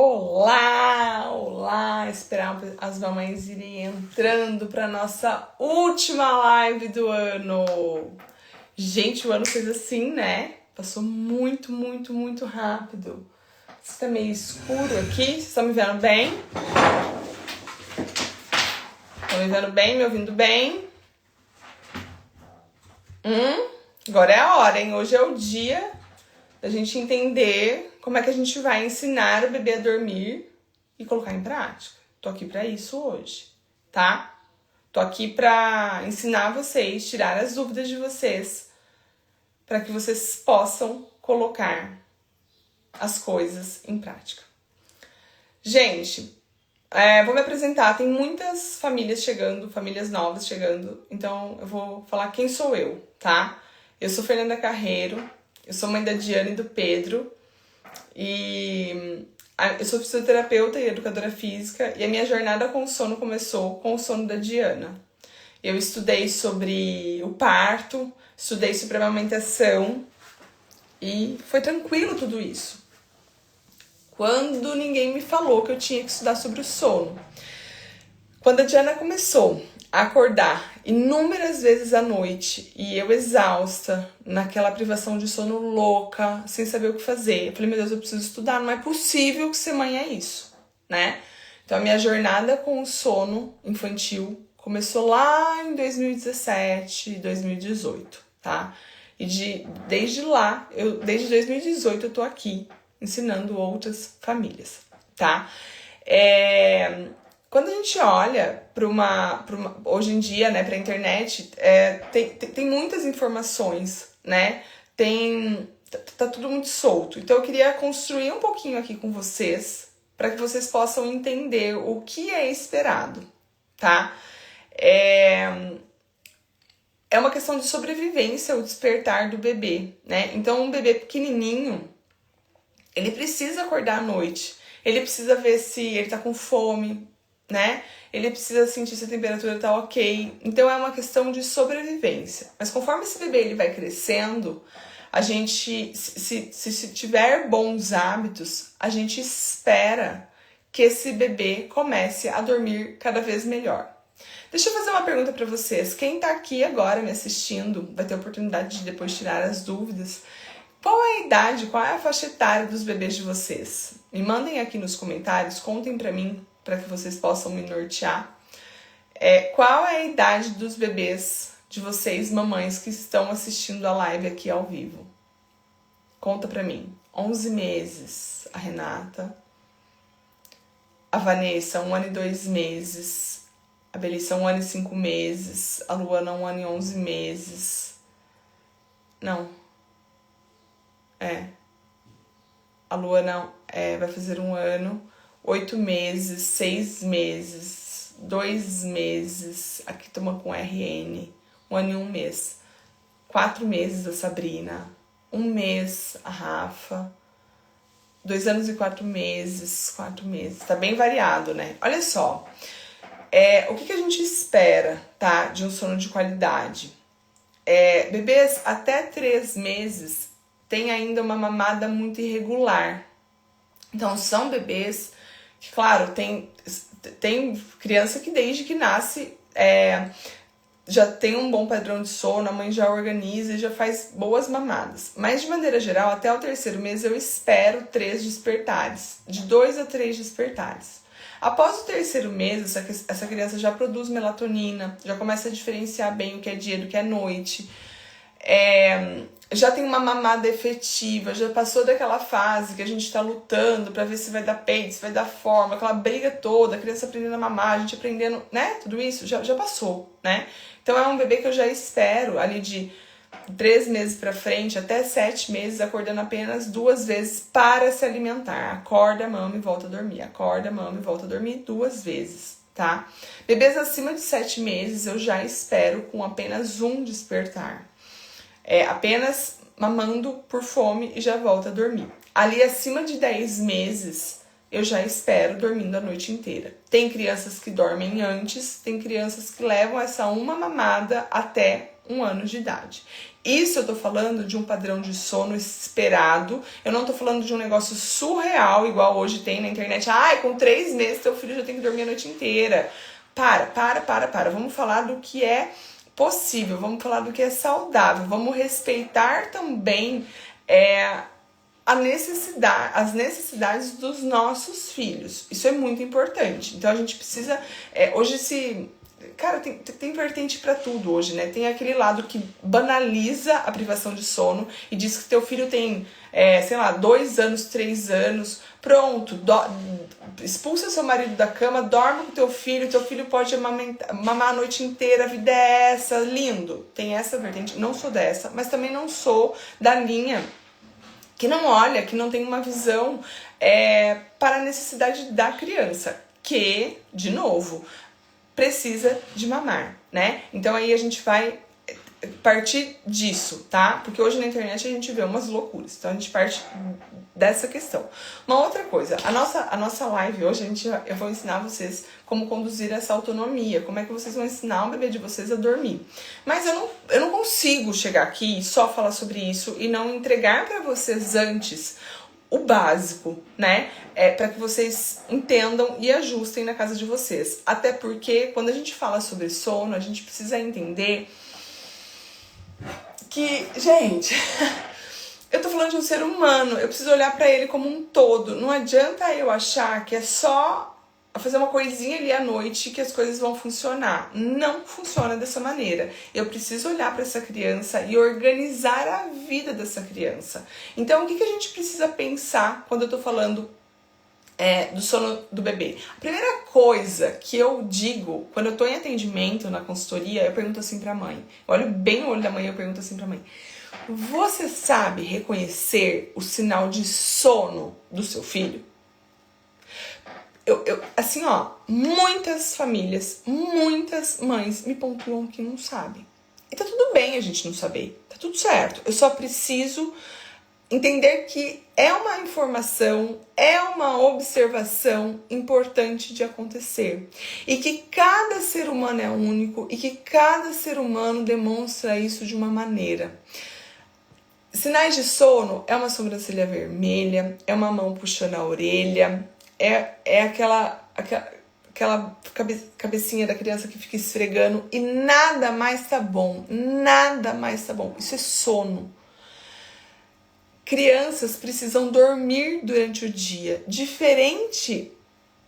Olá, olá! Esperava as mamães irem entrando para nossa última live do ano. Gente, o ano fez assim, né? Passou muito, muito, muito rápido. Está meio escuro aqui. Vocês estão me vendo bem? Estão me vendo bem? Me ouvindo bem? Agora é a hora, hein? Hoje é o dia da gente entender como é que a gente vai ensinar o bebê a dormir e colocar em prática. Tô aqui pra isso hoje, tá? Tô aqui pra ensinar vocês, tirar as dúvidas de vocês, para que vocês possam colocar as coisas em prática. Gente, vou me apresentar. Tem muitas famílias chegando, famílias novas chegando, então eu vou falar quem sou eu, tá? Eu sou Fernanda Carreiro, eu sou mãe da Diana e do Pedro, e eu sou fisioterapeuta e educadora física, e a minha jornada com o sono começou com o sono da Diana. Eu estudei sobre o parto, estudei sobre a amamentação, e foi tranquilo tudo isso. Quando ninguém me falou que eu tinha que estudar sobre o sono. Quando a Diana começou a acordar inúmeras vezes à noite e eu exausta, naquela privação de sono louca, sem saber o que fazer, eu falei, meu Deus, eu preciso estudar, não é possível que ser mãe é isso, né? Então a minha jornada com o sono infantil começou lá em 2017, 2018, tá? E desde lá, desde 2018 eu tô aqui ensinando outras famílias, tá? Quando a gente olha para uma hoje em dia, né, para a internet, tem muitas informações, né? Tá tudo muito solto. Então eu queria construir um pouquinho aqui com vocês para que vocês possam entender o que é esperado, tá? É uma questão de sobrevivência o despertar do bebê, né? Então um bebê pequenininho, ele precisa acordar à noite, ele precisa ver se ele tá com fome, né? Ele precisa sentir se a temperatura tá ok. Então é uma questão de sobrevivência. Mas conforme esse bebê ele vai crescendo, a gente, se tiver bons hábitos, a gente espera que esse bebê comece a dormir cada vez melhor. Deixa eu fazer uma pergunta para vocês. Quem tá aqui agora me assistindo vai ter a oportunidade de depois tirar as dúvidas. Qual é a idade, qual é a faixa etária dos bebês de vocês? Me mandem aqui nos comentários, contem pra mim, para que vocês possam me nortear. Qual é a idade dos bebês de vocês, mamães, que estão assistindo a live aqui ao vivo? Conta pra mim. 11 meses, a Renata. A Vanessa, 1 ano e 2 meses. A Belissa, 1 ano e 5 meses. A Luana, 1 ano e 11 meses. Não. A Luana vai fazer 1 ano, 8 meses, 6 meses, 2 meses, aqui toma com RN, 1 ano e 1 mês, 4 meses a Sabrina, 1 mês a Rafa, 2 anos e 4 meses, tá bem variado, né? Olha só, o que a gente espera, tá, de um sono de qualidade? Bebês até 3 meses tem ainda uma mamada muito irregular. Então, são bebês que, claro, tem criança que desde que nasce já tem um bom padrão de sono, a mãe já organiza e já faz boas mamadas. Mas, de maneira geral, até o 3º mês eu espero 3 despertares, de 2 a 3 despertares. Após o 3º mês, essa criança já produz melatonina, já começa a diferenciar bem o que é dia do que é noite, já tem uma mamada efetiva, já passou daquela fase que a gente tá lutando pra ver se vai dar peito, se vai dar forma, aquela briga toda, a criança aprendendo a mamar, a gente aprendendo, né, tudo isso já passou, né? Então é um bebê que eu já espero ali de 3 meses pra frente, até 7 meses, acordando apenas 2 vezes para se alimentar. Acorda, mama e volta a dormir, acorda, mama e volta a dormir 2 vezes, tá? Bebês acima de 7 meses eu já espero com apenas 1 despertar. Apenas mamando por fome e já volta a dormir. Ali acima de 10 meses, eu já espero dormindo a noite inteira. Tem crianças que dormem antes, tem crianças que levam essa uma mamada até 1 ano de idade. Isso eu tô falando de um padrão de sono esperado. Eu não tô falando de um negócio surreal, igual hoje tem na internet. Ai, com 3 meses teu filho já tem que dormir a noite inteira. Para. Vamos falar do que é possível, vamos falar do que é saudável. Vamos respeitar também as necessidades dos nossos filhos. Isso é muito importante. Então a gente precisa... hoje Cara, tem vertente pra tudo hoje, né? Tem aquele lado que banaliza a privação de sono e diz que teu filho tem, 2 anos, 3 anos, pronto, expulsa seu marido da cama, dorme com teu filho pode mamar a noite inteira, a vida é essa, lindo. Tem essa vertente, não sou dessa, mas também não sou da linha que não olha, que não tem uma visão para a necessidade da criança, que, de novo, precisa de mamar, né? Então aí a gente vai partir disso, tá? Porque hoje na internet a gente vê umas loucuras, então a gente parte dessa questão. Uma outra coisa, a nossa live hoje, eu vou ensinar vocês como conduzir essa autonomia, como é que vocês vão ensinar o bebê de vocês a dormir. Mas eu não consigo chegar aqui e só falar sobre isso e não entregar para vocês antes o básico, né? Para que vocês entendam e ajustem na casa de vocês. Até porque quando a gente fala sobre sono, a gente precisa entender que, gente, eu tô falando de um ser humano, eu preciso olhar pra ele como um todo. Não adianta eu achar que é só fazer uma coisinha ali à noite que as coisas vão funcionar. Não funciona dessa maneira. Eu preciso olhar pra essa criança e organizar a vida dessa criança. Então, o que a gente precisa pensar quando eu tô falando do sono do bebê? A primeira coisa que eu digo quando eu tô em atendimento na consultoria, eu pergunto assim pra mãe. Eu olho bem no olho da mãe e eu pergunto assim pra mãe: você sabe reconhecer o sinal de sono do seu filho? Assim, muitas famílias, muitas mães me pontuam que não sabem. E tá tudo bem a gente não saber, tá tudo certo. Eu só preciso entender que é uma informação, é uma observação importante de acontecer. E que cada ser humano é único e que cada ser humano demonstra isso de uma maneira. Sinais de sono é uma sobrancelha vermelha, é uma mão puxando a orelha, é aquela cabecinha da criança que fica esfregando e nada mais tá bom, nada mais tá bom. Isso é sono. Crianças precisam dormir durante o dia, diferente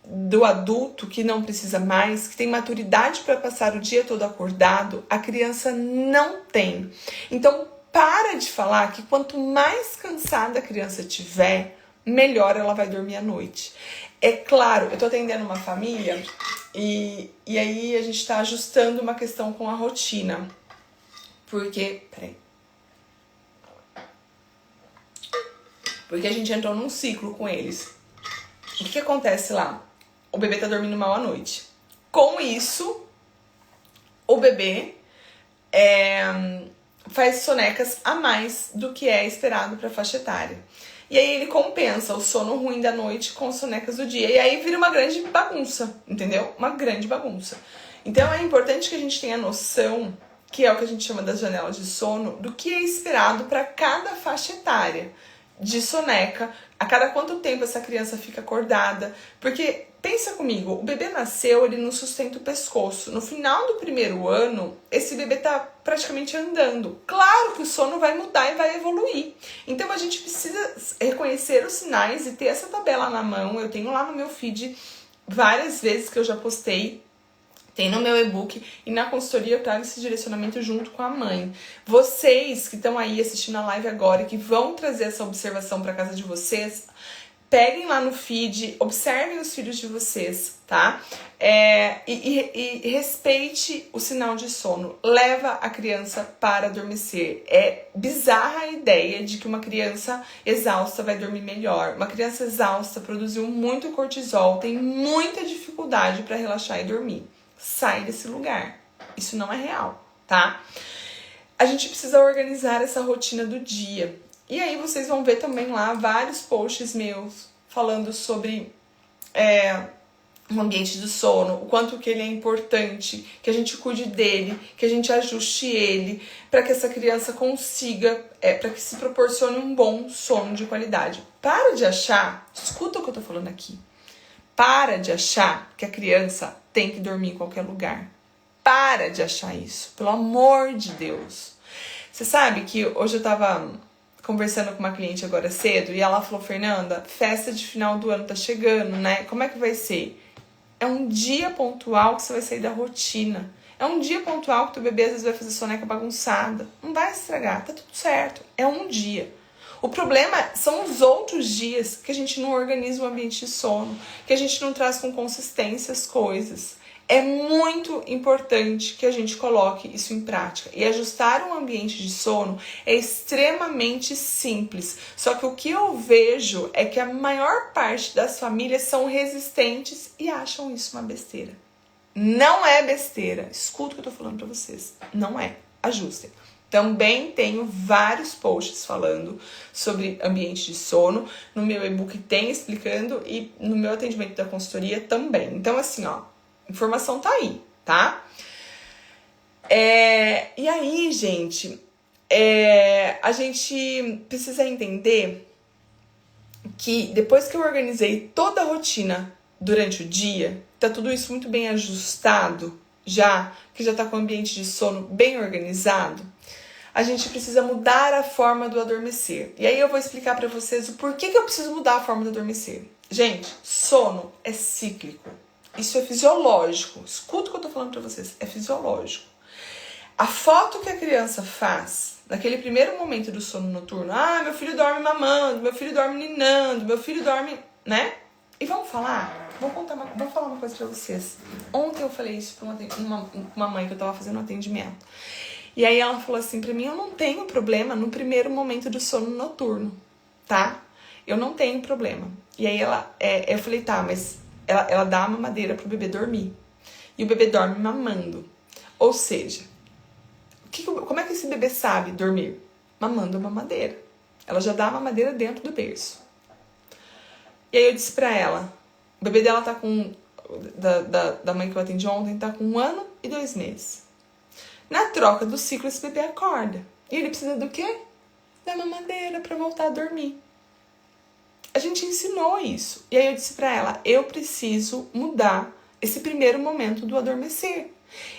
do adulto que não precisa mais, que tem maturidade para passar o dia todo acordado, a criança não tem. Então, para de falar que quanto mais cansada a criança tiver, melhor ela vai dormir à noite. É claro, eu tô atendendo uma família e aí a gente tá ajustando uma questão com a rotina. Porque a gente entrou num ciclo com eles. O que acontece lá? O bebê tá dormindo mal à noite. Com isso, o bebê faz sonecas a mais do que é esperado para a faixa etária. E aí ele compensa o sono ruim da noite com sonecas do dia. E aí vira uma grande bagunça, entendeu? Uma grande bagunça. Então é importante que a gente tenha noção, que é o que a gente chama das janelas de sono, do que é esperado para cada faixa etária de soneca, a cada quanto tempo essa criança fica acordada. Porque, pensa comigo, o bebê nasceu, ele não sustenta o pescoço. No final do 1º ano, esse bebê tá praticamente andando. Claro que o sono vai mudar e vai evoluir. Então a gente precisa reconhecer os sinais e ter essa tabela na mão. Eu tenho lá no meu feed várias vezes que eu já postei. Tem no meu e-book e na consultoria eu trago esse direcionamento junto com a mãe. Vocês que estão aí assistindo a live agora e que vão trazer essa observação para casa de vocês, peguem lá no feed, observem os filhos de vocês, tá? E respeite o sinal de sono. Leva a criança para adormecer. É bizarra a ideia de que uma criança exausta vai dormir melhor. Uma criança exausta produziu muito cortisol, tem muita dificuldade para relaxar e dormir. Sai desse lugar. Isso não é real, tá? A gente precisa organizar essa rotina do dia. E aí vocês vão ver também lá vários posts meus falando sobre um ambiente de sono, o quanto que ele é importante, que a gente cuide dele, que a gente ajuste ele, para que essa criança consiga, para que se proporcione um bom sono de qualidade. Para de achar, escuta o que eu tô falando aqui, para de achar que a criança tem que dormir em qualquer lugar. Para de achar isso, pelo amor de Deus. Você sabe que hoje eu tava conversando com uma cliente agora cedo e ela falou, Fernanda, festa de final do ano tá chegando, né? Como é que vai ser? É um dia pontual que você vai sair da rotina. É um dia pontual que teu bebê às vezes vai fazer soneca bagunçada. Não vai estragar, tá tudo certo. É um dia. O problema são os outros dias que a gente não organiza o ambiente de sono, que a gente não traz com consistência as coisas. É muito importante que a gente coloque isso em prática. E ajustar um ambiente de sono é extremamente simples. Só que o que eu vejo é que a maior parte das famílias são resistentes e acham isso uma besteira. Não é besteira. Escuta o que eu tô falando pra vocês. Não é. Ajustem. Também tenho vários posts falando sobre ambiente de sono. No meu e-book tem explicando e no meu atendimento da consultoria também. Então, assim, ó. Informação tá aí, tá? E aí, gente, a gente precisa entender que depois que eu organizei toda a rotina durante o dia, tá tudo isso muito bem ajustado, que já tá com o ambiente de sono bem organizado, a gente precisa mudar a forma do adormecer. E aí eu vou explicar pra vocês o porquê que eu preciso mudar a forma do adormecer. Gente, sono é cíclico. Isso é fisiológico. Escuta o que eu tô falando pra vocês. É fisiológico. A foto que a criança faz naquele primeiro momento do sono noturno. Ah, meu filho dorme mamando, meu filho dorme ninando, meu filho dorme, né? E vamos falar? Vou falar uma coisa pra vocês. Ontem eu falei isso pra uma mãe que eu tava fazendo um atendimento. E aí ela falou assim pra mim, eu não tenho problema no primeiro momento do sono noturno, tá? Eu não tenho problema. E aí eu falei, tá, mas ela dá a mamadeira pro bebê dormir. E o bebê dorme mamando. Ou seja, como é que esse bebê sabe dormir? Mamando a mamadeira. Ela já dá a mamadeira dentro do berço. E aí eu disse pra ela, o bebê dela tá com, da mãe que eu atendi ontem, tá com 1 ano e 2 meses. Na troca do ciclo, esse bebê acorda. E ele precisa do quê? Da mamadeira pra voltar a dormir. A gente ensinou isso. E aí eu disse pra ela, eu preciso mudar esse primeiro momento do adormecer.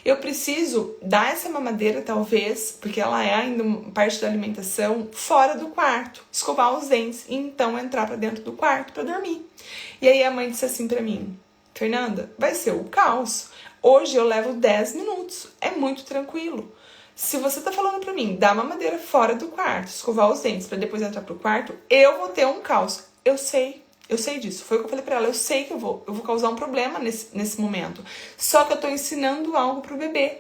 Eu preciso dar essa mamadeira, talvez, porque ela é ainda parte da alimentação, fora do quarto. Escovar os dentes e então entrar pra dentro do quarto pra dormir. E aí a mãe disse assim pra mim, Fernanda, vai ser o caos. Hoje eu levo 10 minutos. É muito tranquilo. Se você tá falando pra mim, dar mamadeira fora do quarto, escovar os dentes pra depois entrar pro quarto, eu vou ter um caos. Eu sei disso. Foi o que eu falei pra ela, eu sei que eu vou causar um problema nesse momento. Só que eu tô ensinando algo pro bebê.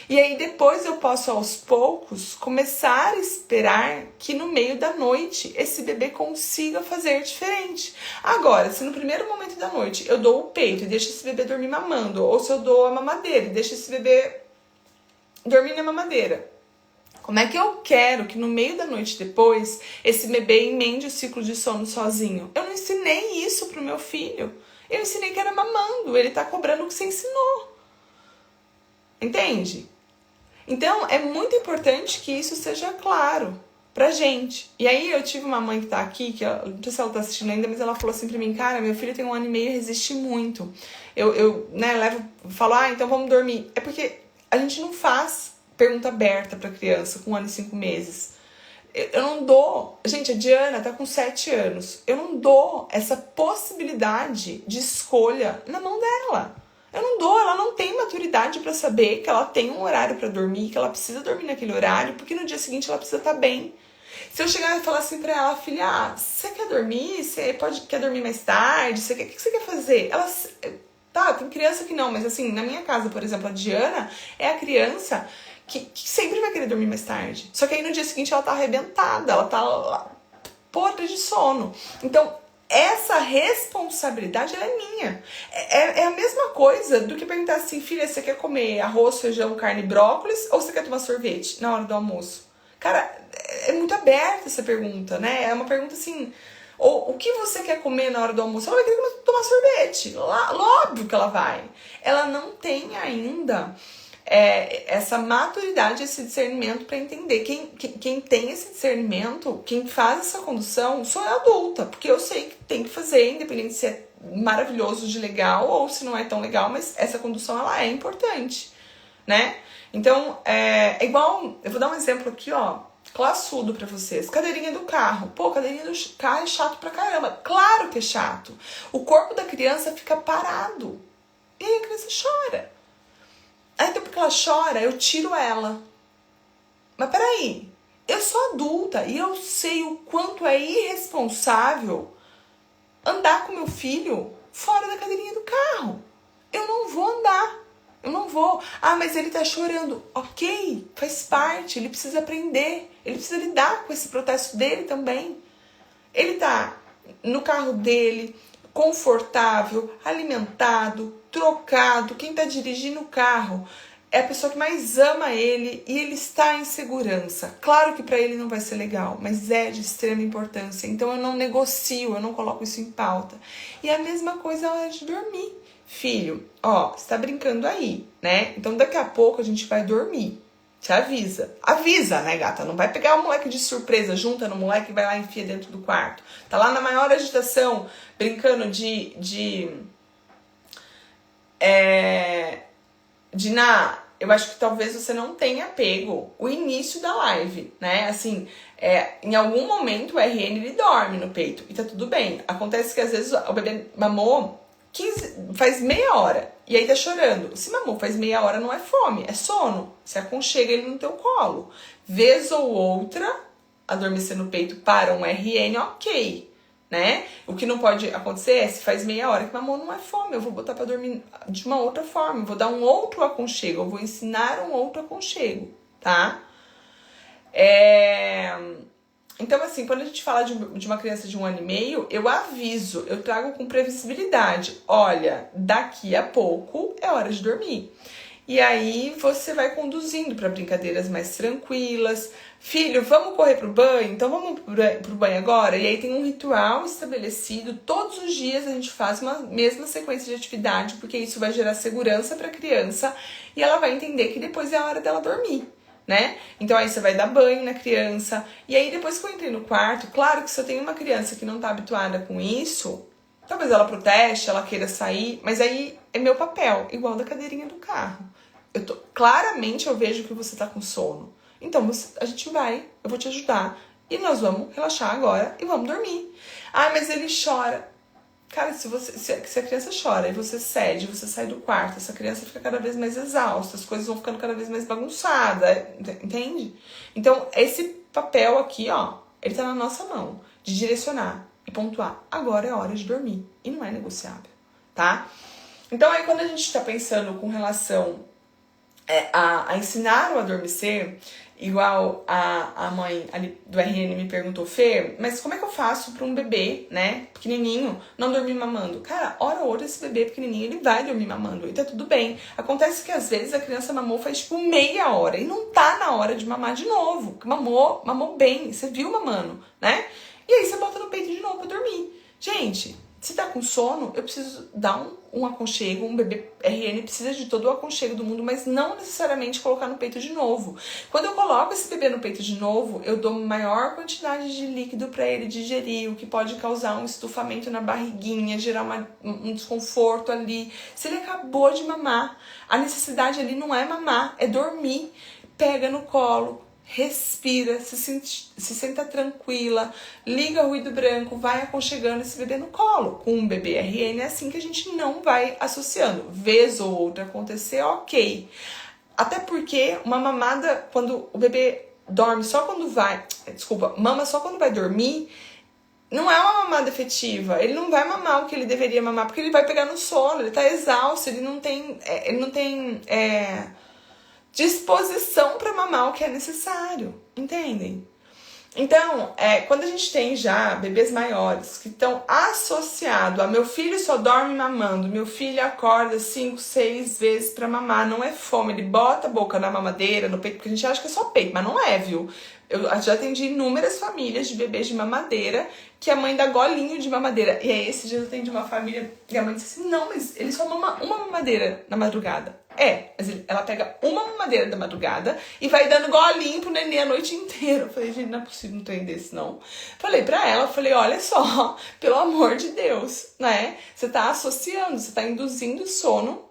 E aí depois eu posso, aos poucos, começar a esperar que no meio da noite esse bebê consiga fazer diferente. Agora, se no primeiro momento da noite eu dou o peito e deixo esse bebê dormir mamando, ou se eu dou a mamadeira e deixo esse bebê dormir na mamadeira, como é que eu quero que no meio da noite depois esse bebê emende o ciclo de sono sozinho? Eu não ensinei isso pro meu filho. Eu ensinei que era mamando. Ele tá cobrando o que você ensinou. Entende? Então, é muito importante que isso seja claro pra gente. E aí, eu tive uma mãe que tá aqui, que não sei se ela tá assistindo ainda, mas ela falou assim pra mim, cara, meu filho tem 1 ano e meio e resiste muito. Eu falo, então vamos dormir. É porque a gente não faz pergunta aberta pra criança com 1 ano e 5 meses. Eu não dou... Gente, a Diana tá com 7 anos. Eu não dou essa possibilidade de escolha na mão dela. Eu não dou, ela não tem maturidade pra saber que ela tem um horário pra dormir, que ela precisa dormir naquele horário, porque no dia seguinte ela precisa estar bem. Se eu chegar e falar assim pra ela, filha, você quer dormir? Você quer dormir mais tarde? O que você quer fazer? Ela... Tá, tem criança que não, mas assim, na minha casa, por exemplo, a Diana é a criança que sempre vai querer dormir mais tarde. Só que aí no dia seguinte ela tá arrebentada, ela tá lá, podre de sono. Então, essa responsabilidade, ela é minha. É a mesma coisa do que perguntar assim, filha, você quer comer arroz, feijão, carne e brócolis ou você quer tomar sorvete na hora do almoço? Cara, é muito aberta essa pergunta, né? É uma pergunta assim, Ou o que você quer comer na hora do almoço? Ela vai querer tomar sorvete. Óbvio que ela vai. Ela não tem ainda essa maturidade, esse discernimento para entender. Quem tem esse discernimento, quem faz essa condução, sou eu adulta. Porque eu sei que tem que fazer, independente se é maravilhoso de legal ou se não é tão legal, mas essa condução ela é importante, né? Então, é igual, eu vou dar um exemplo aqui, ó, classudo pra vocês. Cadeirinha do carro. Pô, cadeirinha do carro é chato pra caramba. Claro que é chato. O corpo da criança fica parado. E aí a criança chora. Aí então porque ela chora, eu tiro ela. Mas peraí, eu sou adulta e eu sei o quanto é irresponsável andar com meu filho fora da cadeirinha do carro. Eu não vou andar. Eu não vou. Ah, mas ele tá chorando. Ok, faz parte. Ele precisa aprender. Ele precisa lidar com esse protesto dele também. Ele tá no carro dele, confortável, alimentado, trocado. Quem tá dirigindo o carro é a pessoa que mais ama ele e ele está em segurança. Claro que para ele não vai ser legal, mas é de extrema importância. Então eu não negocio, eu não coloco isso em pauta. E a mesma coisa a hora de dormir. Filho, ó, você tá brincando aí, né? Então daqui a pouco a gente vai dormir. Te avisa. Avisa, né, gata? Não vai pegar o moleque de surpresa, junta no moleque e vai lá e enfia dentro do quarto. Tá lá na maior agitação, brincando eu acho que talvez você não tenha pego o início da live, né? Assim, em algum momento o RN ele dorme no peito e tá tudo bem. Acontece que às vezes o bebê mamou faz meia hora e aí tá chorando. Se mamou faz meia hora não é fome, é sono. Você aconchega ele no teu colo. Vez ou outra, adormecer no peito para um RN, ok, né? O que não pode acontecer é se faz meia hora que mamou não é fome. Eu vou botar pra dormir de uma outra forma. Eu vou dar um outro aconchego. Eu vou ensinar um outro aconchego, tá? Então, assim, quando a gente fala de uma criança de 1 ano e meio, eu aviso, eu trago com previsibilidade. Olha, daqui a pouco é hora de dormir. E aí você vai conduzindo para brincadeiras mais tranquilas. Filho, vamos correr pro banho? Então vamos pro banho agora? E aí tem um ritual estabelecido. Todos os dias a gente faz uma mesma sequência de atividade, porque isso vai gerar segurança para a criança e ela vai entender que depois é a hora dela dormir, né? Então aí você vai dar banho na criança. E aí depois que eu entrei no quarto, claro que se eu tenho uma criança que não tá habituada com isso, talvez ela proteste, ela queira sair, mas aí é meu papel, igual da cadeirinha do carro. Claramente eu vejo que você tá com sono. Então a gente vai, eu vou te ajudar. E nós vamos relaxar agora e vamos dormir. Ah, mas ele chora. Cara, se a criança chora e você cede, você sai do quarto, essa criança fica cada vez mais exausta, as coisas vão ficando cada vez mais bagunçadas, entende? Então, esse papel aqui, ó, ele tá na nossa mão, de direcionar e pontuar. Agora é hora de dormir e não é negociável, tá? Então, aí quando a gente tá pensando com relação a ensinar o adormecer, igual a mãe ali do RN me perguntou, Fê, mas como é que eu faço para um bebê, né, pequenininho, não dormir mamando? Cara, hora ou outra esse bebê pequenininho, ele vai dormir mamando e tá tudo bem. Acontece que às vezes a criança mamou faz tipo meia hora e não tá na hora de mamar de novo. Mamou bem, você viu mamando, né? E aí você bota no peito de novo pra dormir. Gente, se tá com sono, eu preciso dar um aconchego, um bebê RN precisa de todo o aconchego do mundo, mas não necessariamente colocar no peito de novo. Quando eu coloco esse bebê no peito de novo, eu dou maior quantidade de líquido para ele digerir, o que pode causar um estufamento na barriguinha, gerar um desconforto ali. Se ele acabou de mamar, a necessidade ali não é mamar, é dormir. Pega no colo, respira, se senta tranquila, liga o ruído branco, vai aconchegando esse bebê no colo. Com um bebê RN é assim que a gente não vai associando. Vez ou outra acontecer, ok. Até porque uma mamada, quando o bebê dorme só quando vai... mama só quando vai dormir, não é uma mamada efetiva. Ele não vai mamar o que ele deveria mamar, porque ele vai pegar no sono, ele tá exausto, ele não tem disposição para mamar o que é necessário, entendem? Então, quando a gente tem já bebês maiores que estão associados a meu filho só dorme mamando, meu filho acorda 5, 6 vezes pra mamar, não é fome, ele bota a boca na mamadeira, no peito, porque a gente acha que é só peito, mas não é, viu? Eu já atendi inúmeras famílias de bebês de mamadeira que a mãe dá golinho de mamadeira. E aí, esse dia eu atendi uma família e a mãe disse assim, não, mas ele só mama uma mamadeira na madrugada. Mas ela pega uma mamadeira da madrugada e vai dando golinho pro neném a noite inteira. Eu falei, gente, não é possível um trem desse, não. Falei pra ela, olha só, pelo amor de Deus, né? Você tá associando, você tá induzindo sono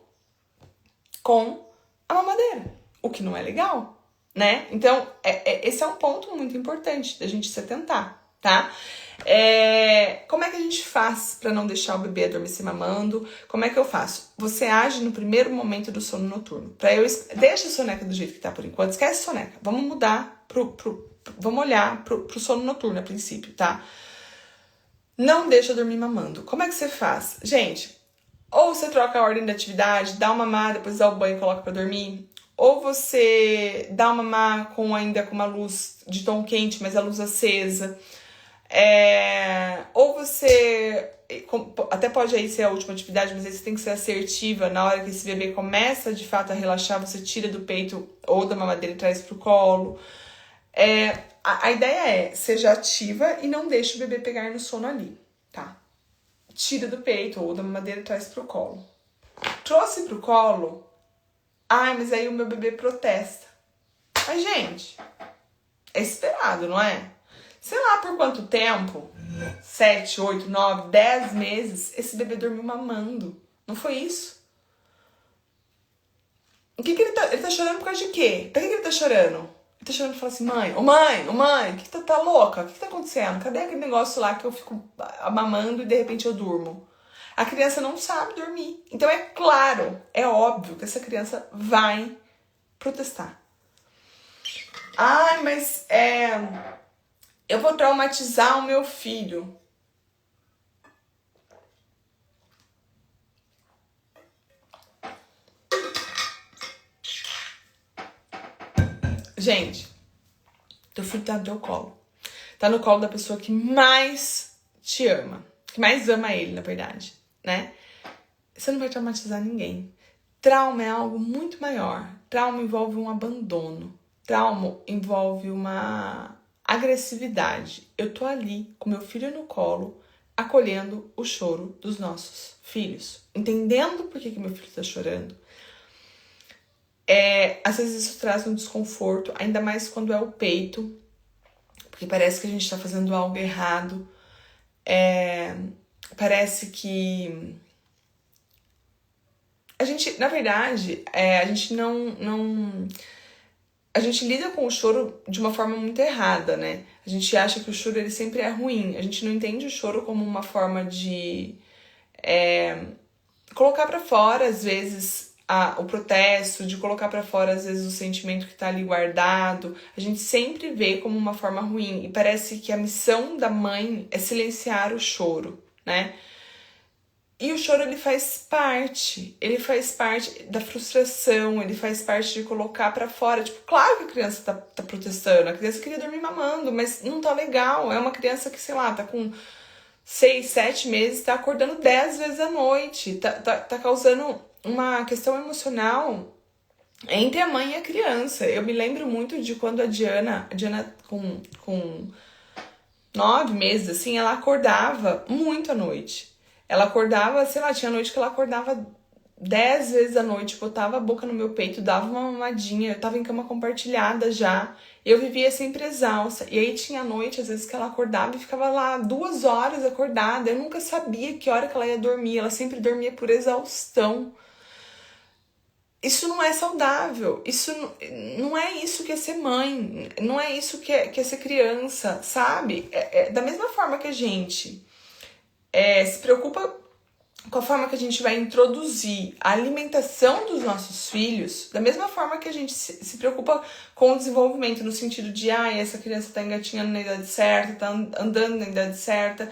com a mamadeira, o que não é legal, né? Então, esse é um ponto muito importante da gente se atentar, tá? Como é que a gente faz para não deixar o bebê adormecer mamando? Como é que eu faço? Você age no primeiro momento do sono noturno. Deixa a soneca do jeito que tá por enquanto, esquece a soneca. Vamos mudar vamos olhar pro sono noturno a princípio, tá? Não deixa dormir mamando. Como é que você faz? Gente, ou você troca a ordem da atividade, dá uma mamar, depois dá o banho e coloca pra dormir. Ou você dá uma mamar ainda com uma luz de tom quente, mas a luz acesa. Ou você, até pode aí ser a última atividade, mas aí você tem que ser assertiva. Na hora que esse bebê começa de fato a relaxar, você tira do peito ou da mamadeira e traz pro colo. A ideia seja ativa e não deixe o bebê pegar no sono ali, tá? Tira do peito ou da mamadeira e traz pro colo. Trouxe pro colo, mas aí o meu bebê protesta. Mas, gente, é esperado, não é? Sei lá por quanto tempo, 7, 8, 9, 10 meses, esse bebê dormiu mamando. Não foi isso? O que ele tá chorando por causa de quê? Por que ele tá chorando? Ele tá chorando e fala assim, mãe, o que tá louca? O que tá acontecendo? Cadê aquele negócio lá que eu fico mamando e de repente eu durmo? A criança não sabe dormir. Então é claro, é óbvio que essa criança vai protestar. Mas eu vou traumatizar o meu filho. Gente, teu filho tá no teu colo. Tá no colo da pessoa que mais te ama. Que mais ama ele, na verdade, né? Você não vai traumatizar ninguém. Trauma é algo muito maior. Trauma envolve um abandono. Trauma envolve uma agressividade. Eu tô ali com meu filho no colo, acolhendo o choro dos nossos filhos. Entendendo por que meu filho tá chorando. Às vezes isso traz um desconforto, ainda mais quando é o peito, porque parece que a gente tá fazendo algo errado. Parece que a gente, na verdade, a gente não... A gente lida com o choro de uma forma muito errada, né? A gente acha que o choro ele sempre é ruim. A gente não entende o choro como uma forma de colocar pra fora, às vezes, o protesto, de colocar pra fora, às vezes, o sentimento que tá ali guardado. A gente sempre vê como uma forma ruim. E parece que a missão da mãe é silenciar o choro, né? E o choro, ele faz parte da frustração, ele faz parte de colocar pra fora. Tipo, claro que a criança tá protestando, a criança queria dormir mamando, mas não tá legal. É uma criança que, sei lá, tá com 6, 7 meses, tá acordando 10 vezes à noite, tá causando uma questão emocional entre a mãe e a criança. Eu me lembro muito de quando a Diana com 9 meses, assim, ela acordava muito à noite. Ela acordava, sei lá, tinha noite que ela acordava 10 vezes à noite, botava a boca no meu peito, dava uma mamadinha, eu tava em cama compartilhada já, eu vivia sempre exausta. E aí tinha noite, às vezes, que ela acordava e ficava lá 2 horas acordada, eu nunca sabia que hora que ela ia dormir, ela sempre dormia por exaustão. Isso não é saudável, isso não é isso que é ser mãe, não é isso que é ser criança, sabe? Da mesma forma que a gente se preocupa com a forma que a gente vai introduzir a alimentação dos nossos filhos, da mesma forma que a gente se preocupa com o desenvolvimento, no sentido de, essa criança tá engatinhando na idade certa, tá andando na idade certa.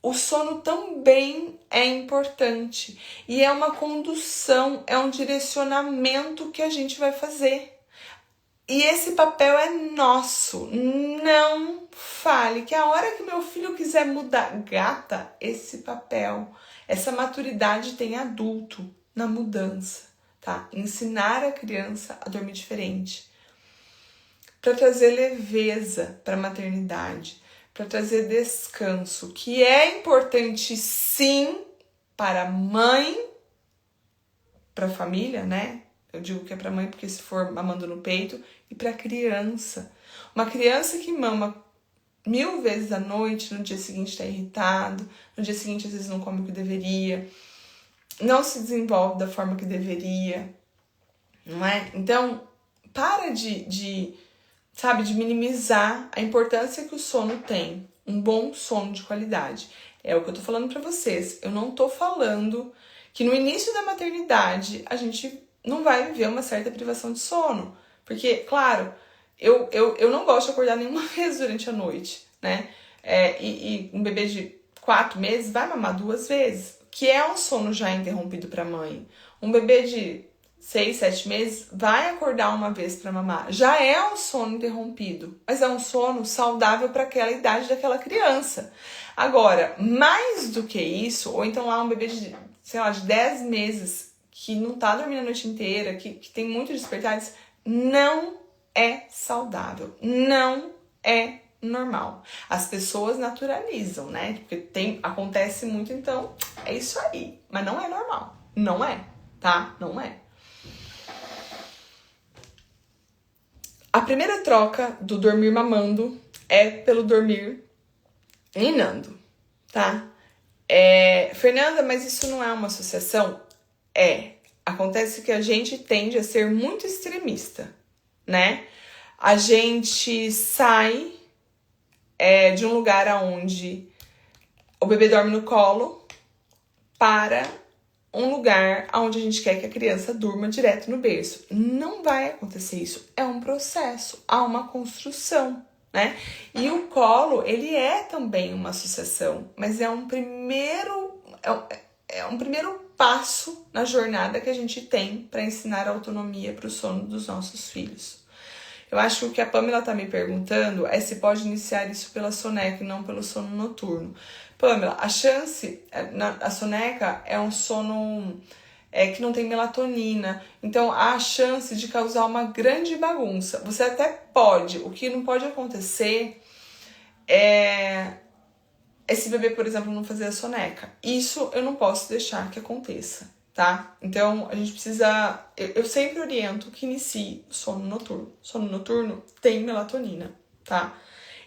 O sono também é importante. E é uma condução, é um direcionamento que a gente vai fazer. E esse papel é nosso. Não fale que a hora que meu filho quiser mudar, gata, esse papel, essa maturidade tem adulto na mudança, tá? Ensinar a criança a dormir diferente, para trazer leveza para a maternidade, para trazer descanso, que é importante sim para a mãe, para a família, né? Eu digo que é para mãe porque se for mamando no peito, e para a criança. Uma criança que mama 1000 vezes à noite, no dia seguinte está irritado, no dia seguinte às vezes não come o que deveria, não se desenvolve da forma que deveria, não é? Então, para de minimizar a importância que o sono tem, um bom sono de qualidade. É o que eu tô falando para vocês. Eu não tô falando que no início da maternidade a gente não vai viver uma certa privação de sono. Porque, claro, eu não gosto de acordar nenhuma vez durante a noite, né? E um bebê de 4 meses vai mamar 2 vezes, que é um sono já interrompido para a mãe. Um bebê de 6, 7 meses vai acordar uma vez para mamar. Já é um sono interrompido, mas é um sono saudável para aquela idade daquela criança. Agora, mais do que isso, ou então lá um bebê de, sei lá, de 10 meses que não tá dormindo a noite inteira, que tem muitos despertares, não é saudável, não é normal. As pessoas naturalizam, né? Porque acontece muito, então é isso aí. Mas não é normal, não é, tá? Não é. A primeira troca do dormir mamando é pelo dormir ninando, tá? Fernanda, mas isso não é uma associação? Acontece que a gente tende a ser muito extremista, né? A gente sai de um lugar onde o bebê dorme no colo para um lugar onde a gente quer que a criança durma direto no berço. Não vai acontecer isso. É um processo, há uma construção, né? E o colo, ele é também uma associação, mas é um primeiro passo na jornada que a gente tem para ensinar a autonomia para o sono dos nossos filhos. Eu acho que o que a Pamela está me perguntando é se pode iniciar isso pela soneca e não pelo sono noturno. Pamela, a soneca é um sono que não tem melatonina, então há a chance de causar uma grande bagunça. Você até pode, o que não pode acontecer é esse bebê, por exemplo, não fazer a soneca. Isso eu não posso deixar que aconteça, tá? Então, a gente precisa... Eu sempre oriento que inicie o sono noturno. Sono noturno tem melatonina, tá?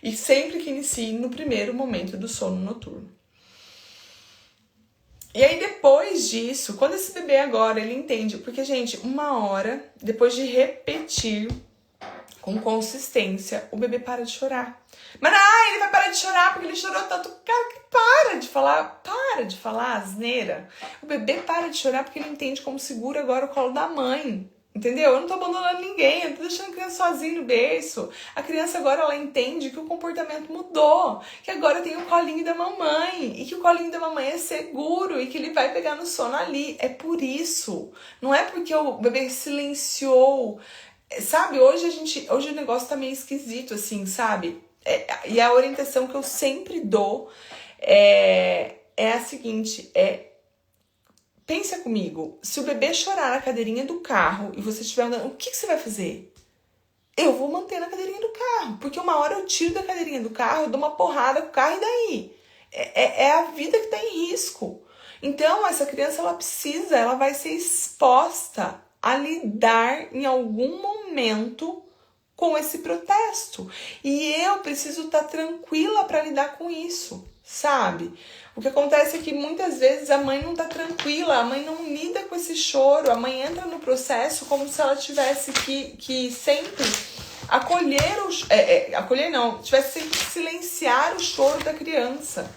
E sempre que inicie no primeiro momento do sono noturno. E aí, depois disso, quando esse bebê agora, ele entende... Porque, gente, 1 hora, depois de repetir com consistência, o bebê para de chorar. Mas ele vai parar de chorar porque ele chorou tanto. Cara, que para de falar asneira. O bebê para de chorar porque ele entende como segura agora o colo da mãe. Entendeu? Eu não tô abandonando ninguém, eu não tô deixando a criança sozinha no berço. A criança agora, ela entende que o comportamento mudou, que agora tem o colinho da mamãe, e que o colinho da mamãe é seguro, e que ele vai pegar no sono ali. É por isso. Não é porque o bebê silenciou. Sabe, hoje o negócio tá meio esquisito, assim, sabe? E a orientação que eu sempre dou é a seguinte, pensa comigo, se o bebê chorar na cadeirinha do carro e você estiver andando, o que você vai fazer? Eu vou manter na cadeirinha do carro, porque 1 hora eu tiro da cadeirinha do carro, eu dou uma porrada com o carro e daí? É a vida que tá em risco. Então, essa criança, ela vai ser exposta a lidar em algum momento com esse protesto. E eu preciso estar tranquila para lidar com isso, sabe? O que acontece é que muitas vezes a mãe não tá tranquila, a mãe não lida com esse choro, a mãe entra no processo como se ela tivesse que sempre tivesse sempre que silenciar o choro da criança.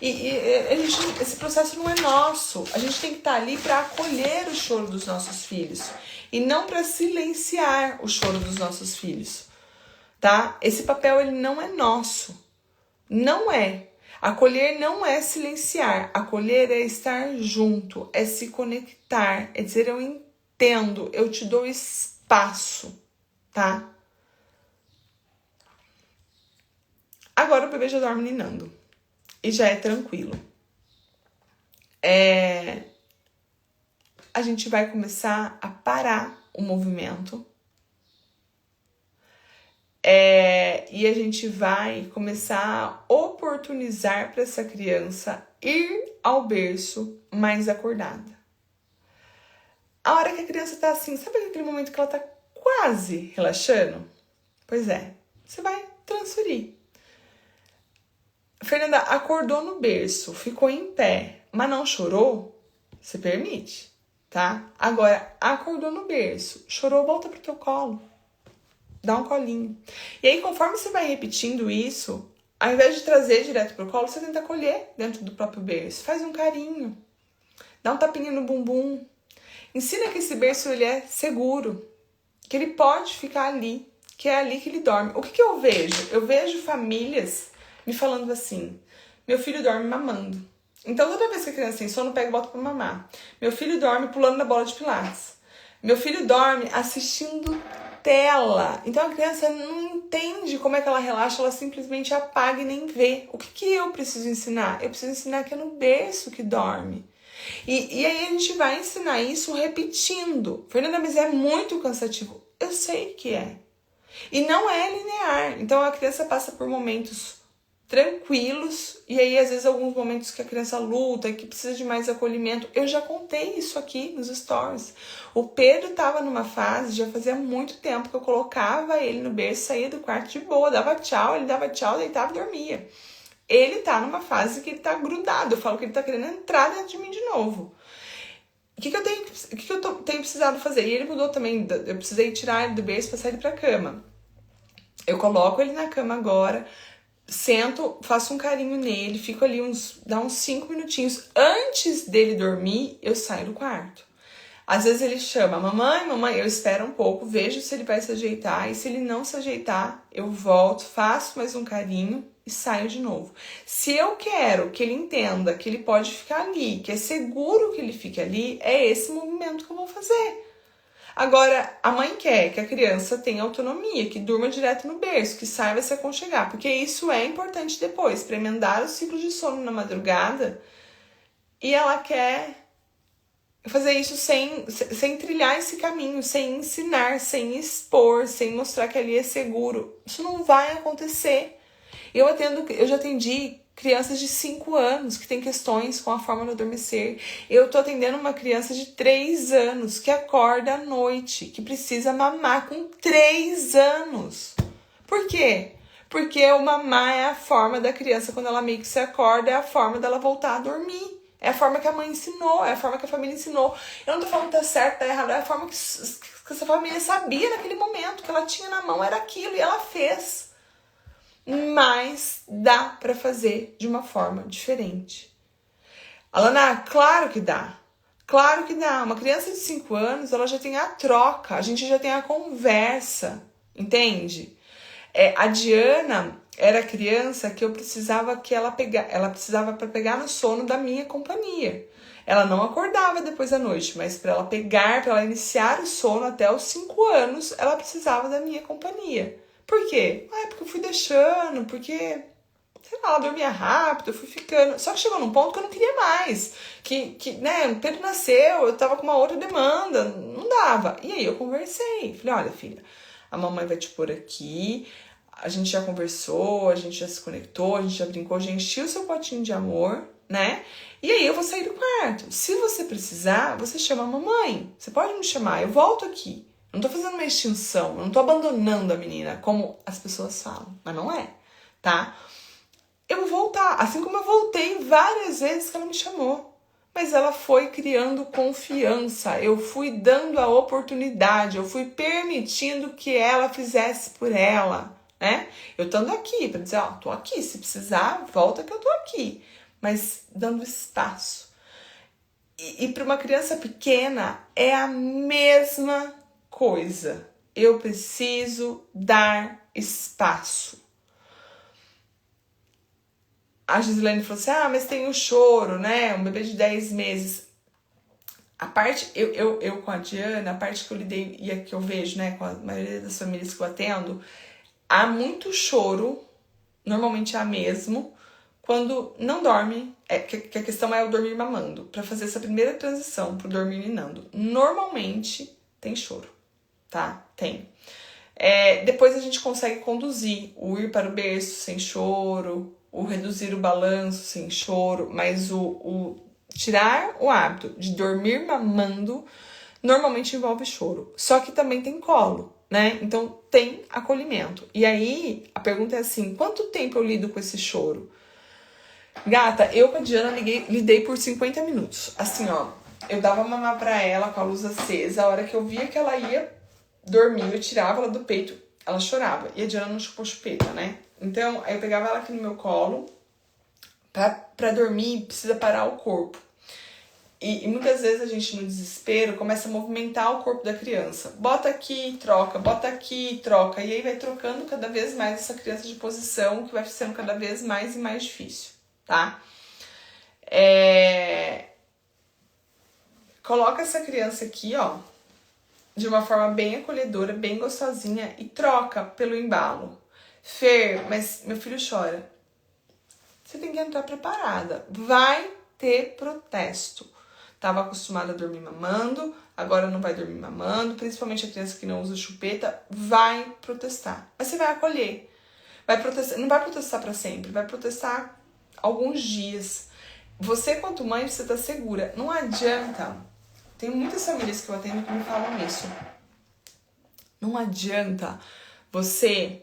Esse processo não é nosso. A gente tem que estar ali para acolher o choro dos nossos filhos e não para silenciar o choro dos nossos filhos, tá? Esse papel, ele não é nosso. Não é. Acolher não é silenciar. Acolher é estar junto, é se conectar, é dizer eu entendo, eu te dou espaço, tá? Agora o bebê já dorme ninando. E já é tranquilo. A gente vai começar a parar o movimento. E a gente vai começar a oportunizar para essa criança ir ao berço mais acordada. A hora que a criança tá assim, sabe aquele momento que ela tá quase relaxando? Pois é, você vai transferir. Fernanda acordou no berço, ficou em pé, mas não chorou? Você permite, tá? Agora, acordou no berço, chorou, volta pro teu colo. Dá um colinho. E aí, conforme você vai repetindo isso, ao invés de trazer direto pro colo, você tenta acolher dentro do próprio berço. Faz um carinho. Dá um tapinha no bumbum. Ensina que esse berço ele é seguro. Que ele pode ficar ali. Que é ali que ele dorme. O que eu vejo? Eu vejo famílias me falando assim. Meu filho dorme mamando. Então, toda vez que a criança tem sono, pega e bota pra mamar. Meu filho dorme pulando na bola de pilates. Meu filho dorme assistindo tela. Então, a criança não entende como é que ela relaxa, ela simplesmente apaga e nem vê. O que eu preciso ensinar? Eu preciso ensinar que é no berço que dorme. E aí a gente vai ensinar isso repetindo. Fernanda, mas é muito cansativo. Eu sei que é. E não é linear. Então a criança passa por momentos tranquilos e aí às vezes alguns momentos que a criança luta e que precisa de mais acolhimento. Eu já contei isso aqui nos stories. O Pedro estava numa fase, já fazia muito tempo que eu colocava ele no berço, saía do quarto de boa, dava tchau, ele dava tchau, deitava e dormia. Ele tá numa fase que ele tá grudado. Eu falo que ele tá querendo entrar dentro de mim de novo. O que eu tenho precisado fazer? E ele mudou também. Eu precisei tirar ele do berço pra sair ele pra cama. Eu coloco ele na cama agora, sento, faço um carinho nele, fico ali dá uns 5 minutinhos. Antes dele dormir, eu saio do quarto. Às vezes ele chama, mamãe, eu espero um pouco, vejo se ele vai se ajeitar. E se ele não se ajeitar, eu volto, faço mais um carinho e saio de novo. Se eu quero que ele entenda que ele pode ficar ali, que é seguro que ele fique ali, é esse movimento que eu vou fazer. Agora, a mãe quer que a criança tenha autonomia, que durma direto no berço, que saiba se aconchegar, porque isso é importante depois, para emendar o ciclo de sono na madrugada. E ela quer fazer isso sem trilhar esse caminho, sem ensinar, sem expor, sem mostrar que ali é seguro. Isso não vai acontecer. Eu já atendi crianças de 5 anos que têm questões com a forma de adormecer. Eu tô atendendo uma criança de 3 anos que acorda à noite, que precisa mamar com 3 anos. Por quê? Porque o mamar é a forma da criança, quando ela meio que se acorda, é a forma dela voltar a dormir. É a forma que a mãe ensinou, é a forma que a família ensinou. Eu não tô falando que tá certo, tá errado, é a forma que essa família sabia naquele momento, que ela tinha na mão, era aquilo, e ela fez. Mas dá pra fazer de uma forma diferente. Alana, claro que dá. Claro que dá. Uma criança de 5 anos, ela já tem a troca, a gente já tem a conversa, entende? A Diana era criança que eu precisava que ela precisava para pegar no sono da minha companhia. Ela não acordava depois da noite, mas para ela iniciar o sono até os 5 anos, ela precisava da minha companhia. Por quê? Porque eu fui deixando, porque, sei lá, ela dormia rápido, eu fui ficando. Só que chegou num ponto que eu não queria mais. Né, o Pedro nasceu, eu tava com uma outra demanda, não dava. E aí eu conversei. Falei, olha, filha, a mamãe vai te pôr aqui, a gente já conversou, a gente já se conectou, a gente já brincou, já encheu o seu potinho de amor, né? E aí eu vou sair do quarto. Se você precisar, você chama a mamãe. Você pode me chamar, eu volto aqui. Eu não tô fazendo uma extinção, eu não tô abandonando a menina, como as pessoas falam. Mas não é, tá? Eu vou voltar, assim como eu voltei várias vezes que ela me chamou. Mas ela foi criando confiança, eu fui dando a oportunidade, eu fui permitindo que ela fizesse por ela, né? Eu estando aqui para dizer, tô aqui, se precisar, volta que eu tô aqui. Mas dando espaço. E para uma criança pequena é a mesma coisa. Eu preciso dar espaço. A Gislaine falou assim, mas tem o choro, né? Um bebê de 10 meses. A parte, eu com a Diana, a parte que eu lidei e a que eu vejo, né, com a maioria das famílias que eu atendo, há muito choro normalmente é a mesmo, quando não dorme, que a questão é o dormir mamando, para fazer essa primeira transição pro dormir ninando. Normalmente tem choro, tá? Tem. Depois a gente consegue conduzir o ir para o berço sem choro, o reduzir o balanço sem choro, mas o tirar o hábito de dormir mamando normalmente envolve choro. Só que também tem colo, né? Então tem acolhimento. E aí a pergunta é assim: quanto tempo eu lido com esse choro? Gata, eu com a Diana lidei por 50 minutos. Assim, ó, eu dava mamar pra ela com a luz acesa. A hora que eu via que ela ia dormir, eu tirava ela do peito, ela chorava. E a Diana não chupou chupeta, né? Então, aí eu pegava ela aqui no meu colo. Pra dormir, precisa parar o corpo. E muitas vezes a gente, no desespero, começa a movimentar o corpo da criança. Bota aqui, troca, bota aqui, troca. E aí vai trocando cada vez mais essa criança de posição, que vai sendo cada vez mais e mais difícil, tá? Coloca essa criança aqui, ó, de uma forma bem acolhedora, bem gostosinha, e troca pelo embalo. Fer, mas meu filho chora. Você tem que entrar preparada. Vai ter protesto. Tava acostumada a dormir mamando, agora não vai dormir mamando, principalmente a criança que não usa chupeta, vai protestar. Mas você vai acolher. Vai protestar, não vai protestar para sempre, vai protestar alguns dias. Você, quanto mãe, você tá segura. Não adianta. Tem muitas famílias que eu atendo que me falam isso. Não adianta você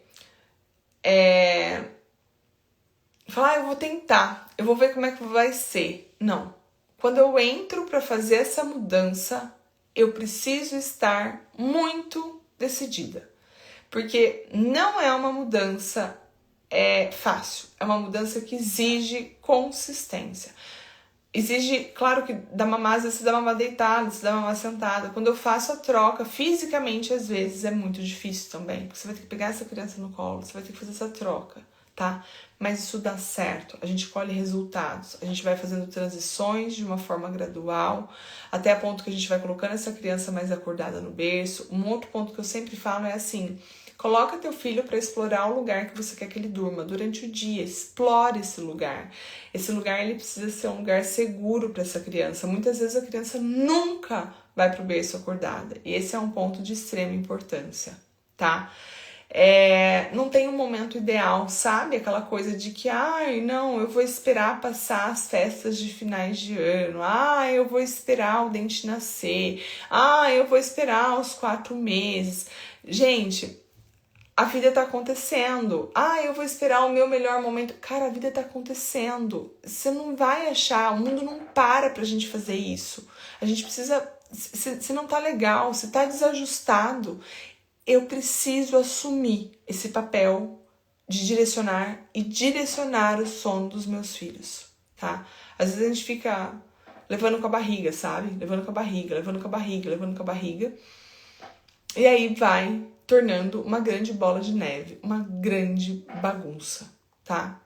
falar, eu vou tentar, eu vou ver como é que vai ser. Não. Quando eu entro para fazer essa mudança, eu preciso estar muito decidida. Porque não é uma mudança fácil. É uma mudança que exige consistência. Exige, claro que da mamar, às vezes você dá mamar deitada, você dá mamar sentada. Quando eu faço a troca, fisicamente, às vezes, é muito difícil também. Porque você vai ter que pegar essa criança no colo, você vai ter que fazer essa troca, tá? Mas isso dá certo, a gente colhe resultados. A gente vai fazendo transições de uma forma gradual, até a ponto que a gente vai colocando essa criança mais acordada no berço. Um outro ponto que eu sempre falo é assim: coloca teu filho para explorar o lugar que você quer que ele durma durante o dia. Explore esse lugar. Esse lugar, ele precisa ser um lugar seguro para essa criança. Muitas vezes a criança nunca vai pro berço acordada. E esse é um ponto de extrema importância, tá? Não tem um momento ideal, sabe? Aquela coisa de que, não, eu vou esperar passar as festas de finais de ano. Eu vou esperar o dente nascer. Eu vou esperar os 4 meses. Gente, a vida tá acontecendo. Eu vou esperar o meu melhor momento. Cara, a vida tá acontecendo. Você não vai achar, o mundo não para pra gente fazer isso. A gente precisa, se não tá legal, se tá desajustado, eu preciso assumir esse papel de direcionar o sono dos meus filhos, tá? Às vezes a gente fica levando com a barriga, sabe? Levando com a barriga. E aí vai tornando uma grande bola de neve, uma grande bagunça, tá?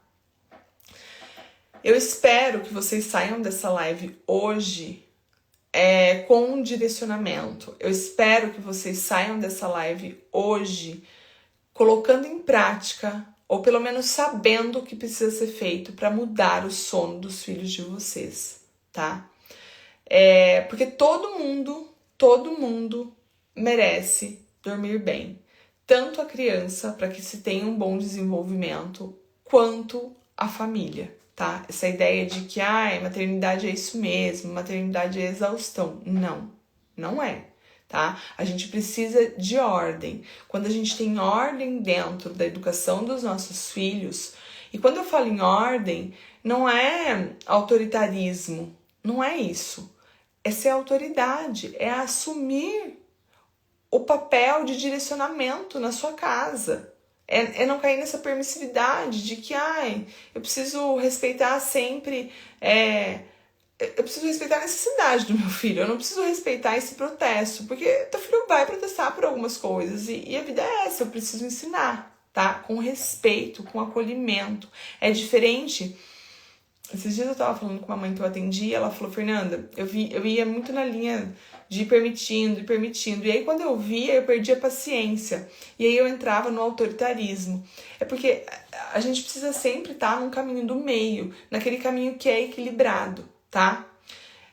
Eu espero que vocês saiam dessa live hoje com um direcionamento. Eu espero que vocês saiam dessa live hoje colocando em prática, ou pelo menos sabendo o que precisa ser feito para mudar o sono dos filhos de vocês, tá? Porque todo mundo merece dormir bem. Tanto a criança, para que se tenha um bom desenvolvimento, quanto a família, tá? Essa ideia de que, maternidade é isso mesmo, maternidade é exaustão. Não é, tá? A gente precisa de ordem. Quando a gente tem ordem dentro da educação dos nossos filhos, e quando eu falo em ordem, não é autoritarismo, não é isso. É ser autoridade, é assumir o papel de direcionamento na sua casa. É não cair nessa permissividade de que, eu preciso respeitar sempre, eu preciso respeitar a necessidade do meu filho, eu não preciso respeitar esse protesto, porque teu filho vai protestar por algumas coisas, e a vida é essa, eu preciso ensinar, tá? Com respeito, com acolhimento. É diferente Esses dias eu tava falando com uma mãe que eu atendi e ela falou, Fernanda, eu ia muito na linha de ir permitindo e permitindo. E aí quando eu via, eu perdia a paciência. E aí eu entrava no autoritarismo. É porque a gente precisa sempre estar num caminho do meio, naquele caminho que é equilibrado, tá?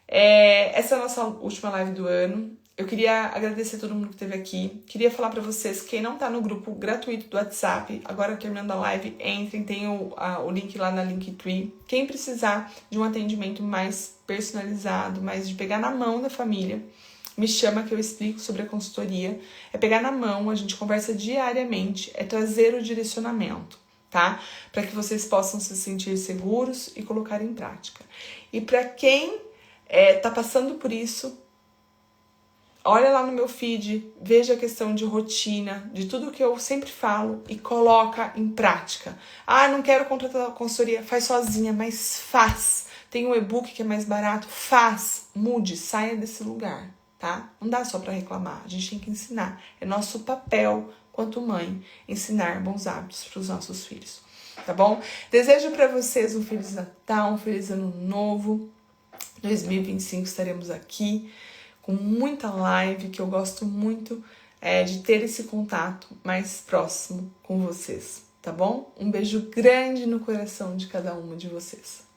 Essa é a nossa última live do ano. Eu queria agradecer a todo mundo que esteve aqui. Queria falar pra vocês, quem não tá no grupo gratuito do WhatsApp, agora terminando a live, entrem, tem o link lá na Linktree. Quem precisar de um atendimento mais personalizado, mais de pegar na mão da família, me chama que eu explico sobre a consultoria. É pegar na mão, a gente conversa diariamente, é trazer o direcionamento, tá? Para que vocês possam se sentir seguros e colocar em prática. E para quem tá passando por isso, olha lá no meu feed, veja a questão de rotina, de tudo que eu sempre falo e coloca em prática. Ah, não quero contratar a consultoria, faz sozinha, mas faz. Tem um e-book que é mais barato, faz, mude, saia desse lugar, tá? Não dá só para reclamar, a gente tem que ensinar. É nosso papel, quanto mãe, ensinar bons hábitos para os nossos filhos, tá bom? Desejo para vocês um Feliz Natal, um Feliz Ano Novo. 2025 estaremos aqui com muita live, que eu gosto muito de ter esse contato mais próximo com vocês, tá bom? Um beijo grande no coração de cada uma de vocês.